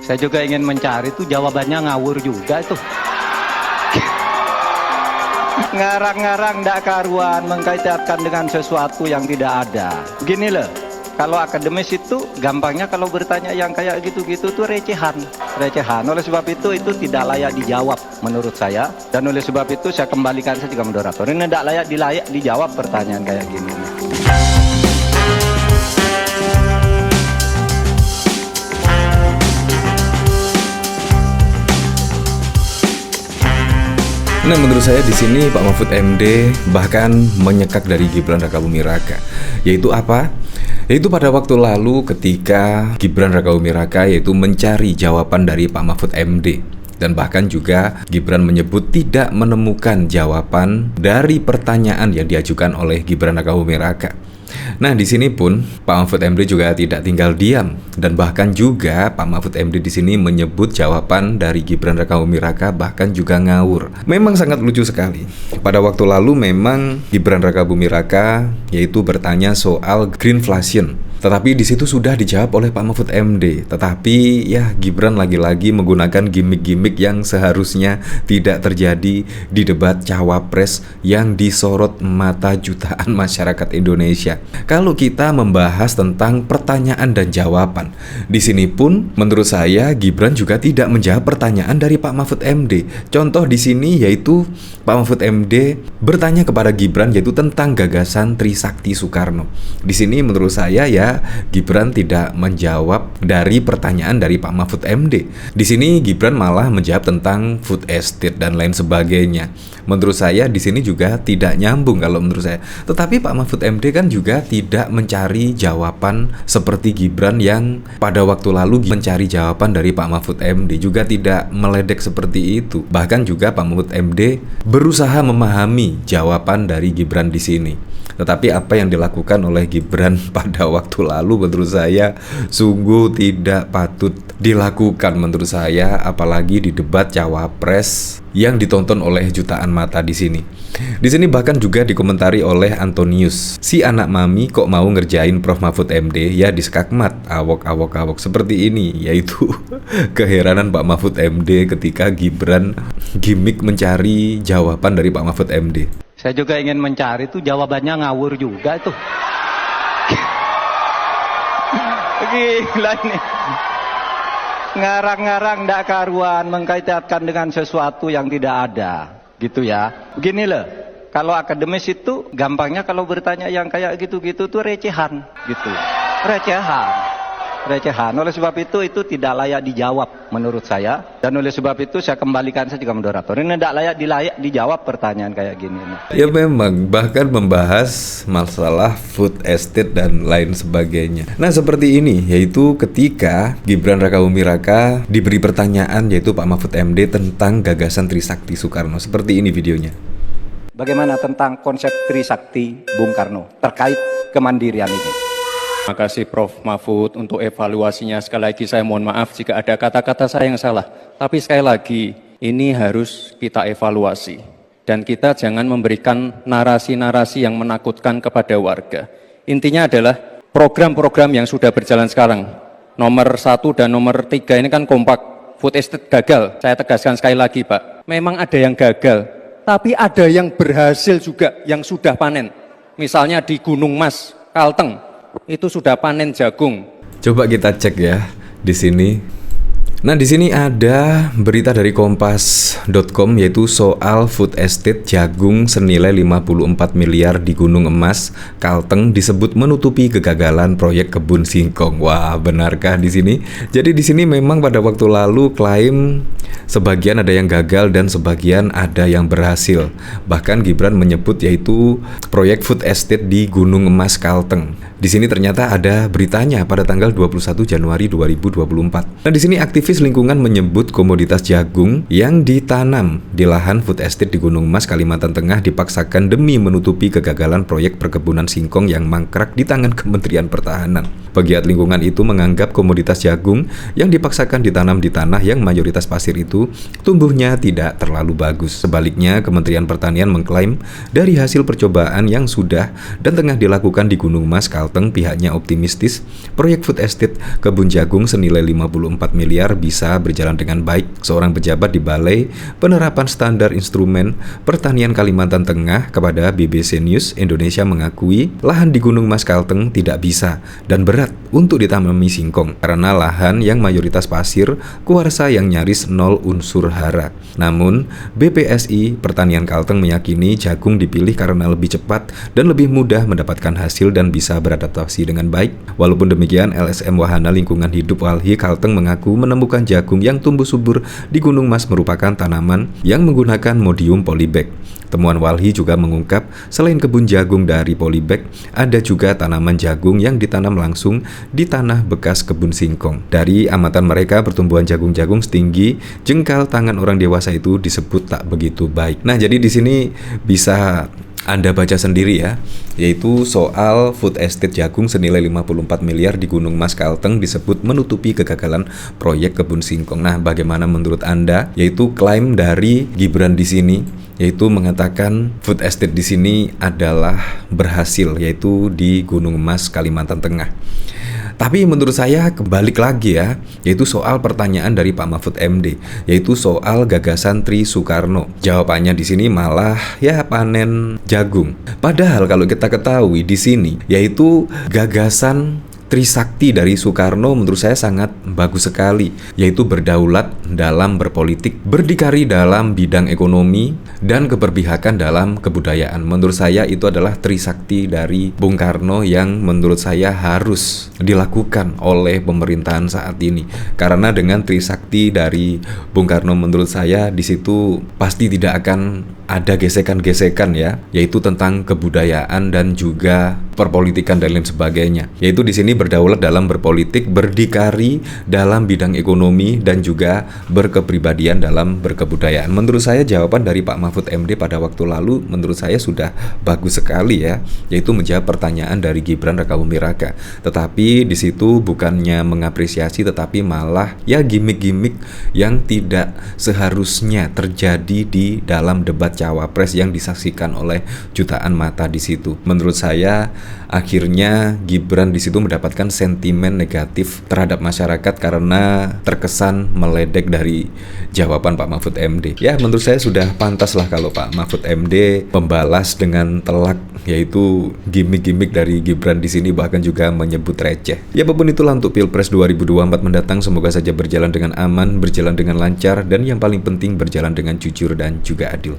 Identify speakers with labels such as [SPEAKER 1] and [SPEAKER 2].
[SPEAKER 1] Saya juga ingin mencari tuh jawabannya ngawur juga itu. Ngarang-ngarang ndak karuan, mengkaitkan dengan sesuatu yang tidak ada. Gini loh, kalau akademis itu gampangnya kalau bertanya yang kayak gitu-gitu tuh recehan. Oleh sebab itu tidak layak dijawab menurut saya. Dan oleh sebab itu saya kembalikan saja ke moderator. Ini tidak layak dijawab pertanyaan kayak gini.
[SPEAKER 2] Nah, menurut saya di sini Pak Mahfud MD bahkan menyekak dari Gibran Rakabuming Raka. Yaitu apa? Yaitu pada waktu lalu ketika Gibran Rakabuming Raka yaitu mencari jawaban dari Pak Mahfud MD. Dan bahkan juga Gibran menyebut tidak menemukan jawaban dari pertanyaan yang diajukan oleh Gibran Rakabuming Raka. Nah, di sini pun Pak Mahfud MD juga tidak tinggal diam dan bahkan juga Pak Mahfud MD di sini menyebut jawaban dari Gibran Rakabuming Raka bahkan juga ngawur. Memang sangat lucu sekali. Pada waktu lalu memang Gibran Rakabuming Raka yaitu bertanya soal greenflation. Tetapi di situ sudah dijawab oleh Pak Mahfud MD. Tetapi ya Gibran lagi-lagi menggunakan gimmick-gimmick yang seharusnya tidak terjadi di debat cawapres yang disorot mata jutaan masyarakat Indonesia. Kalau kita membahas tentang pertanyaan dan jawaban, di sini pun menurut saya Gibran juga tidak menjawab pertanyaan dari Pak Mahfud MD. Contoh di sini yaitu Pak Mahfud MD bertanya kepada Gibran yaitu tentang gagasan Trisakti Soekarno. Di sini menurut saya ya Gibran tidak menjawab dari pertanyaan dari Pak Mahfud MD. Di sini Gibran malah menjawab tentang food estate dan lain sebagainya. Menurut saya di sini juga tidak nyambung kalau menurut saya. Tetapi Pak Mahfud MD kan juga tidak mencari jawaban seperti Gibran yang pada waktu lalu mencari jawaban dari Pak Mahfud MD, juga tidak meledek seperti itu. Bahkan juga Pak Mahfud MD berusaha memahami jawaban dari Gibran di sini. Tetapi apa yang dilakukan oleh Gibran pada waktu lalu menurut saya sungguh tidak patut dilakukan menurut saya, apalagi di debat cawapres yang ditonton oleh jutaan mata di sini. Di sini bahkan juga dikomentari oleh Antonius, si anak mami kok mau ngerjain Prof Mahfud MD ya diskakmat awok seperti ini, yaitu keheranan Pak Mahfud MD ketika Gibran gimmick mencari jawaban dari Pak Mahfud MD.
[SPEAKER 1] Saya juga ingin mencari tuh jawabannya ngawur juga itu. Gila ini. Ngarang-ngarang ndak karuan, mengkaitkan dengan sesuatu yang tidak ada, gitu ya. Begini loh, kalau akademis itu gampangnya kalau bertanya yang kayak gitu-gitu tuh recehan, gitu. Recehan. Oleh sebab itu tidak layak dijawab menurut saya. Dan oleh sebab itu saya kembalikan saja ke moderator. Ini tidak layak dijawab pertanyaan kayak gini.
[SPEAKER 2] Ya memang, bahkan membahas masalah food estate dan lain sebagainya. Nah seperti ini, yaitu ketika Gibran Rakabuming Raka diberi pertanyaan yaitu Pak Mahfud MD tentang gagasan Trisakti Soekarno. Seperti ini videonya.
[SPEAKER 1] Bagaimana tentang konsep Trisakti Bung Karno terkait kemandirian ini?
[SPEAKER 3] Terima kasih Prof Mahfud untuk evaluasinya. Sekali lagi saya mohon maaf jika ada kata-kata saya yang salah. Tapi sekali lagi ini harus kita evaluasi. Dan kita jangan memberikan narasi-narasi yang menakutkan kepada warga. Intinya adalah program-program yang sudah berjalan sekarang. Nomor 1 dan nomor 3 ini kan kompak. Food estate gagal. Saya tegaskan sekali lagi Pak. Memang ada yang gagal. Tapi ada yang berhasil juga yang sudah panen. Misalnya di Gunung Mas, Kalteng. Itu sudah panen jagung.
[SPEAKER 2] Coba kita cek ya di sini. Nah, di sini ada berita dari kompas.com yaitu soal food estate jagung senilai 54 miliar di Gunung Emas, Kalteng disebut menutupi kegagalan proyek kebun singkong. Wah, benarkah di sini? Jadi di sini memang pada waktu lalu klaim sebagian ada yang gagal dan sebagian ada yang berhasil. Bahkan Gibran menyebut yaitu proyek food estate di Gunung Emas, Kalteng. Di sini ternyata ada beritanya pada tanggal 21 Januari 2024. Nah, di sini aktivis lingkungan menyebut komoditas jagung yang ditanam di lahan food estate di Gunung Mas, Kalimantan Tengah dipaksakan demi menutupi kegagalan proyek perkebunan singkong yang mangkrak di tangan Kementerian Pertahanan. Pegiat lingkungan itu menganggap komoditas jagung yang dipaksakan ditanam di tanah yang mayoritas pasir itu tumbuhnya tidak terlalu bagus. Sebaliknya, Kementerian Pertanian mengklaim dari hasil percobaan yang sudah dan tengah dilakukan di Gunung Mas, Kalteng, pihaknya optimistis proyek food estate kebun jagung senilai 54 miliar bisa berjalan dengan baik. Seorang pejabat di Balai Penerapan Standar Instrumen Pertanian Kalimantan Tengah kepada BBC News Indonesia mengakui lahan di Gunung Mas Kalteng tidak bisa dan berat untuk ditanami singkong karena lahan yang mayoritas pasir, kuarsa yang nyaris nol unsur hara. Namun, BPSI Pertanian Kalteng meyakini jagung dipilih karena lebih cepat dan lebih mudah mendapatkan hasil dan bisa beradaptasi dengan baik. Walaupun demikian, LSM Wahana Lingkungan Hidup Walhi Kalteng mengaku menemukan jagung yang tumbuh subur di Gunung Mas merupakan tanaman yang menggunakan modium polybag. Temuan Walhi juga mengungkap selain kebun jagung dari polybag, ada juga tanaman jagung yang ditanam langsung di tanah bekas kebun singkong. Dari amatan mereka, pertumbuhan jagung-jagung setinggi jengkal tangan orang dewasa itu disebut tak begitu baik. Nah, jadi di sini bisa Anda baca sendiri ya, yaitu soal food estate jagung senilai 54 miliar di Gunung Mas Kalteng disebut menutupi kegagalan proyek kebun singkong. Nah, bagaimana menurut Anda? Yaitu klaim dari Gibran di sini, yaitu mengatakan food estate di sini adalah berhasil, yaitu di Gunung Mas, Kalimantan Tengah. Tapi menurut saya kebalik lagi ya, yaitu soal pertanyaan dari Pak Mahfud MD, yaitu soal gagasan Tri Soekarno. Jawabannya di sini malah ya panen jagung. Padahal kalau kita ketahui di sini, yaitu gagasan Trisakti dari Soekarno menurut saya sangat bagus sekali, yaitu berdaulat dalam berpolitik, berdikari dalam bidang ekonomi, dan keberpihakan dalam kebudayaan. Menurut saya itu adalah Trisakti dari Bung Karno yang menurut saya harus dilakukan oleh pemerintahan saat ini. Karena dengan Trisakti dari Bung Karno menurut saya di situ pasti tidak akan ada gesekan-gesekan ya, yaitu tentang kebudayaan dan juga perpolitikan dan lain sebagainya. Yaitu di sini berdaulat dalam berpolitik, berdikari dalam bidang ekonomi dan juga berkepribadian dalam berkebudayaan. Menurut saya jawaban dari Pak Mahfud MD pada waktu lalu menurut saya sudah bagus sekali ya, yaitu menjawab pertanyaan dari Gibran Rakabuming Raka. Tetapi di situ bukannya mengapresiasi tetapi malah ya gimmick-gimmick yang tidak seharusnya terjadi di dalam debat cawapres yang disaksikan oleh jutaan mata di situ. Menurut saya akhirnya Gibran di situ mendapatkan sentimen negatif terhadap masyarakat karena terkesan meledek dari jawaban Pak Mahfud MD. Ya, menurut saya sudah pantas lah kalau Pak Mahfud MD membalas dengan telak, yaitu gimmick-gimmick dari Gibran di sini, bahkan juga menyebut receh. Ya, apapun itulah untuk Pilpres 2024 mendatang, semoga saja berjalan dengan aman, berjalan dengan lancar, dan yang paling penting berjalan dengan jujur dan juga adil.